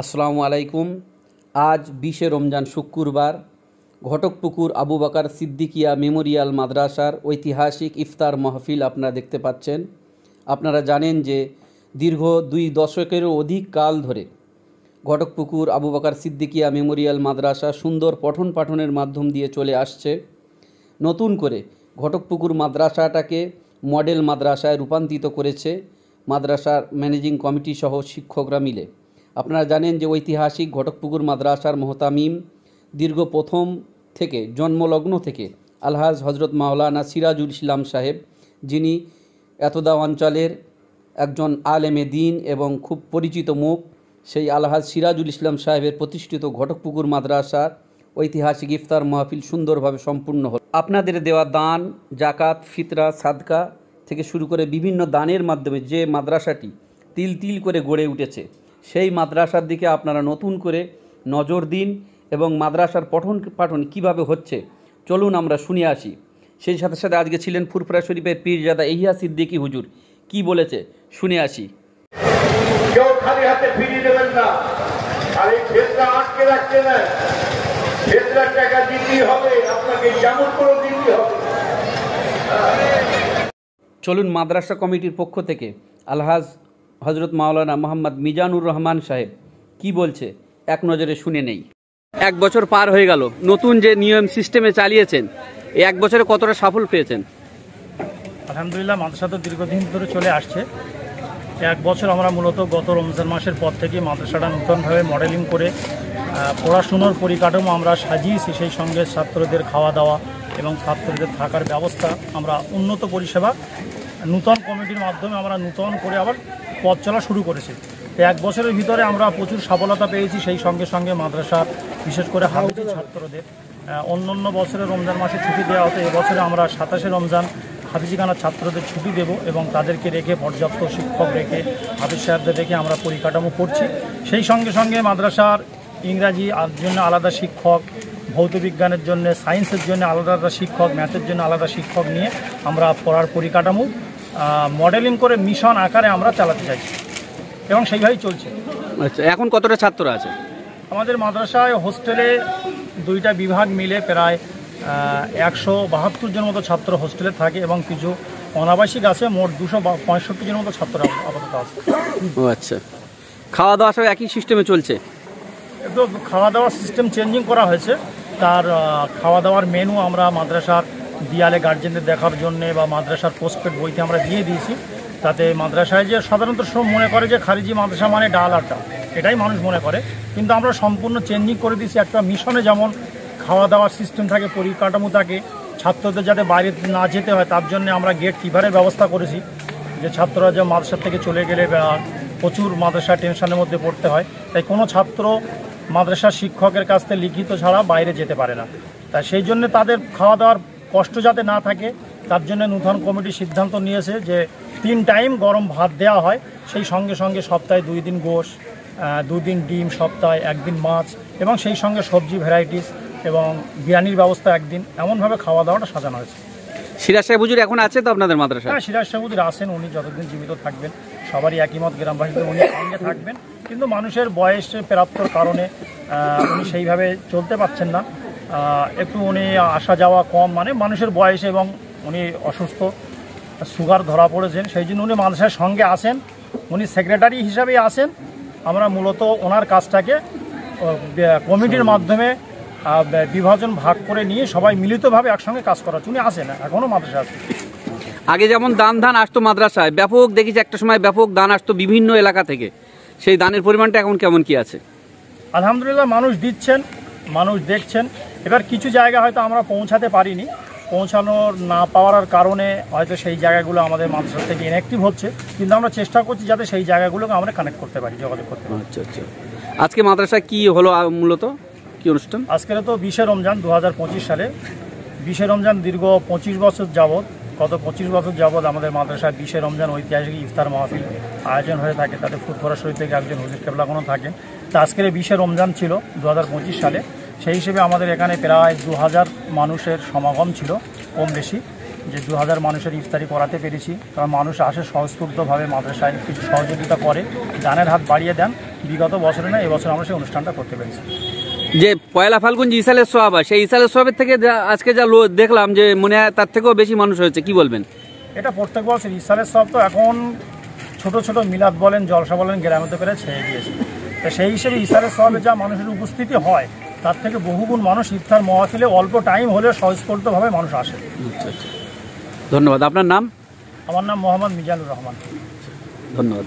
আসসালামু আলাইকুম। আজ 20শে রমজান শুক্রবার ঘটকপুকুর আবু বকর সিদ্দিকিয়া মেমোরিয়াল মাদ্রাসার ঐতিহাসিক ইফতার মাহফিল আপনারা দেখতে পাচ্ছেন। আপনারা জানেন যে দীর্ঘ 2 দশকেরও অধিক কাল ধরে ঘটকপুকুর আবু বকর সিদ্দিকিয়া মেমোরিয়াল মাদ্রাসা সুন্দর পঠন পাঠনের মাধ্যম দিয়ে চলে আসছে। নতুন করে ঘটকপুকুর মাদ্রাসাটাকে মডেল মাদ্রাসায় রূপান্তরিত করেছে মাদ্রাসার ম্যানেজিং কমিটি সহ শিক্ষকরা মিলে। আপনারা জানেন যে ঐতিহাসিক ঘটকপুকুর মাদ্রাসার মোহতামিম দীর্ঘ প্রথম থেকে জন্মলগ্ন থেকে আলহাজ হজরত মাওলানা সিরাজুল ইসলাম সাহেব, যিনি এতদা অঞ্চলের একজন আলেমে দিন এবং খুব পরিচিত মুখ, সেই আলহাজ সিরাজুল ইসলাম সাহেবের প্রতিষ্ঠিত ঘটকপুকুর মাদ্রাসার ঐতিহাসিক ইফতার মাহফিল সুন্দরভাবে সম্পূর্ণ হল। আপনাদের দেওয়া দান, জাকাত, ফিতরা, সাদকা থেকে শুরু করে বিভিন্ন দানের মাধ্যমে যে মাদ্রাসাটি তিল তিল করে গড়ে উঠেছে, সেই মাদ্রাসার দিকে আপনারা নতুন করে নজর দিন এবং মাদ্রাসার পঠন পাঠন কীভাবে হচ্ছে চলুন আমরা শুনে আসি। সেই সাথে সাথে আজকে ছিলেন ফুরফুরা শরীফের পীরজাদা ইহিয়া সিদ্দিকী হুজুর, কি বলেছে শুনে আসি। কেউ খালি হাতে ফিরিয়ে দেবেন না, আর এই ক্ষেত্রে আটকে রাখতে না, ক্ষেত্রের টাকা দিতেই হবে, আপনাকে যেমন করে দিতেই হবে। চলুন মাদ্রাসা কমিটির পক্ষ থেকে আলহাজ হজরত মাওলানা মোহাম্মদ মিজানুর রহমান সাহেব কি বলছে এক নজরে শুনে নেই। 1 বছর পার হয়ে গেল, নতুন যে নিয়ম সিস্টেমে চালিয়েছেন, এই 1 বছরে কতটা সাফল্য পেয়েছেন? আলহামদুলিল্লাহ, মাদ্রাসা তো দীর্ঘদিন ধরে চলে আসছে। 1 বছর আমরা মূলত গত রমজান মাসের পর থেকে মাদ্রাসাটা নতুনভাবে মডেলিং করে পড়াশুনোর পরিকাঠামো আমরা সাজিয়েছি। সেই সঙ্গে ছাত্রদের খাওয়া দাওয়া এবং ছাত্রদের থাকার ব্যবস্থা আমরা উন্নত পরিষেবা নূতন কমিটির মাধ্যমে আমরা নূতন করে আবার পথ চলা শুরু করেছি। 1 বছরের ভিতরে আমরা প্রচুর সফলতা পেয়েছি। সেই সঙ্গে সঙ্গে মাদ্রাসা বিশেষ করে হাফিজি ছাত্রদের অন্য বছরে রমজান মাসে ছুটি দেওয়া হতো, এবছরে আমরা 27শে রমজান হাফিজিখানার ছাত্রদের ছুটি দেব এবং তাদেরকে রেখে পর্যাপ্ত শিক্ষক রেখে হাফিজ সাহেবদের রেখে আমরা পরিকাঠামো করছি। সেই সঙ্গে সঙ্গে মাদ্রাসার ইংরাজি জন্য আলাদা শিক্ষক, ভৌত বিজ্ঞানের জন্য, সায়েন্সের জন্য আলাদা শিক্ষক, ম্যাথের জন্য আলাদা শিক্ষক নিয়ে আমরা পড়ার পরিকাঠামো মডেলিং করে মিশন আকারে আমরা চালাতে চাইছি এবং সেইভাবেই চলছে। আচ্ছা, এখন কতটা ছাত্র আছে আমাদের মাদ্রাসায়? হোস্টেলে 2টা বিভাগ মিলে প্রায় 172 জন মতো ছাত্র হোস্টেলে থাকে এবং কিছু অনাবাসিক আছে। মোট 265 জন মতো ছাত্র আপাতত আছে। ও আচ্ছা, খাওয়া দাওয়া সব একই সিস্টেমে চলছে? একটু খাওয়া দাওয়ার সিস্টেম চেঞ্জিং করা হয়েছে। তার খাওয়া দাওয়ার মেনু আমরা মাদ্রাসার দিয়ালে গার্জেনদের দেখার জন্যে বা মাদ্রাসার পোস্টপেড বইতে আমরা দিয়ে দিয়েছি, তাতে মাদ্রাসায় যে সাধারণত সব মনে করে যে খারিজি মাদ্রাসা মানে ডাল আর ডাল, এটাই মানুষ মনে করে, কিন্তু আমরা সম্পূর্ণ চেঞ্জিং করে দিয়েছি। একটা মিশনে যেমন খাওয়া দাওয়ার সিস্টেম থাকে, পরিকাঠামো থাকে, ছাত্রদের যাতে বাইরে না যেতে হয় তার জন্য আমরা গেট কিভারের ব্যবস্থা করেছি, যে ছাত্ররা যে মাদ্রাসা থেকে চলে গেলে প্রচুর মাদ্রাসা টেনশনের মধ্যে পড়তে হয়, তাই কোনো ছাত্র মাদ্রাসার শিক্ষকের কাছ থেকে লিখিত ছাড়া বাইরে যেতে পারে না। তাই সেই জন্য তাদের খাওয়া দাওয়ার কষ্ট যাতে না থাকে তার জন্য নূতন কমিটি সিদ্ধান্ত নিয়েছে যে 3 টাইম গরম ভাত দেওয়া হয়, সেই সঙ্গে সঙ্গে সপ্তাহে 2 দিন গোশ, 2 দিন ডিম, সপ্তাহে 1 দিন মাছ এবং সেই সঙ্গে সবজি ভ্যারাইটিস এবং বিরিয়ানির ব্যবস্থা 1 দিন, এমনভাবে খাওয়া দাওয়াটা সাজানো হয়েছে। সিরাজ সাহেব হুজুর এখন আছে তো আপনাদের মাদ্রাসায়? হ্যাঁ, সিরাজ সাহেব হুজুর আসেন, উনি যতদিন জীবিত থাকবেন সবারই একই মত, গ্রামবাসীদের উনি সঙ্গে থাকবেন, কিন্তু মানুষের বয়সে প্রাপ্তর কারণে উনি সেইভাবে চলতে পারছেন না, একটু উনি আসা যাওয়া কম, মানে মানুষের বয়সে, এবং উনি অসুস্থ, সুগার ধরা পড়েছেন, সেই জন্য উনি মাদ্রাসার সঙ্গে আসেন, উনি সেক্রেটারি হিসাবেই আসেন। আমরা মূলত ওনার কাজটাকে কমিটির মাধ্যমে বিভাজন ভাগ করে নিয়ে সবাই মিলিতভাবে একসঙ্গে কাজ করা, উনি আসেন, এখনও মাদ্রাসা আছে। আগে যেমন দান আসতো মাদ্রাসায় ব্যাপক, দেখেছি একটা সময় ব্যাপক দান আসতো বিভিন্ন এলাকা থেকে, সেই দানের পরিমাণটা এখন কেমন কি আছে? আলহামদুলিল্লাহ, মানুষ দিচ্ছেন, মানুষ দেখছেন। এবার কিছু জায়গা হয়তো আমরা পৌঁছাতে পারিনি, পৌঁছানোর না পাওয়ার কারণে হয়তো সেই জায়গাগুলো আমাদের মাদ্রাসা থেকে ইনঅ্যাক্টিভ হচ্ছে, কিন্তু আমরা চেষ্টা করছি যাতে সেই জায়গাগুলোকে আমরা কানেক্ট করতে পারি, যোগাযোগ করতে পারি। আচ্ছা আচ্ছা, আজকে মাদ্রাসায় কি হলো মূলত, কি অনুষ্ঠান? আজকের তো 20শে রমজান 2025 সালে 20শে রমজান দীর্ঘ 25 বছর যাবৎ, গত 25 বছর যাবৎ আমাদের মাদ্রাসায় 20শে রমজান ঐতিহাসিক ইফতার মাহফিল আয়োজন হয়ে থাকে। তাতে ফুরফুরা শরীফ থেকে একজন হুজুর কেবলাগণ থাকেন। তা আজকের 20শে রমজান ছিল 2025 সালে, সেই হিসেবে আমাদের এখানে প্রায় 2000 মানুষের সমাগম ছিল, কম বেশি, যে 2000 মানুষের ইফতারি করাতে পেরেছি। কারণ মানুষ আসে স্বস্ফূর্তভাবে মাদ্রাসায়, কিছু সহযোগিতা করে, দানের হাত বাড়িয়ে দেন। বিগত বছরে না এবছর আমরা সেই অনুষ্ঠানটা করতে পেরেছি। যে পয়লা ফাল্গুন যে ইসালের সোহাব হয়, সেই ইসালের সোহাবের থেকে আজকে যা দেখলাম যে মনে হয় তার থেকেও বেশি মানুষ হয়েছে, কি বলবেন? এটা প্রত্যেক বছর ইসালের সব তো এখন ছোট ছোট মিলাদ বলেন, জলসা বলেন, গ্রামে তো করে ছেড়ে দিয়েছে। তো সেই হিসেবে ইসালের সবে যা মানুষের উপস্থিতি হয় তার থেকে বহুগুণ মানুষ ইফতার মাহফিলে অল্প টাইম হলেও স্বস্ফূর্তভাবে মানুষ আসে। ধন্যবাদ। আপনার নাম? আমার নাম মোহাম্মদ মিজানুর রহমান। ধন্যবাদ।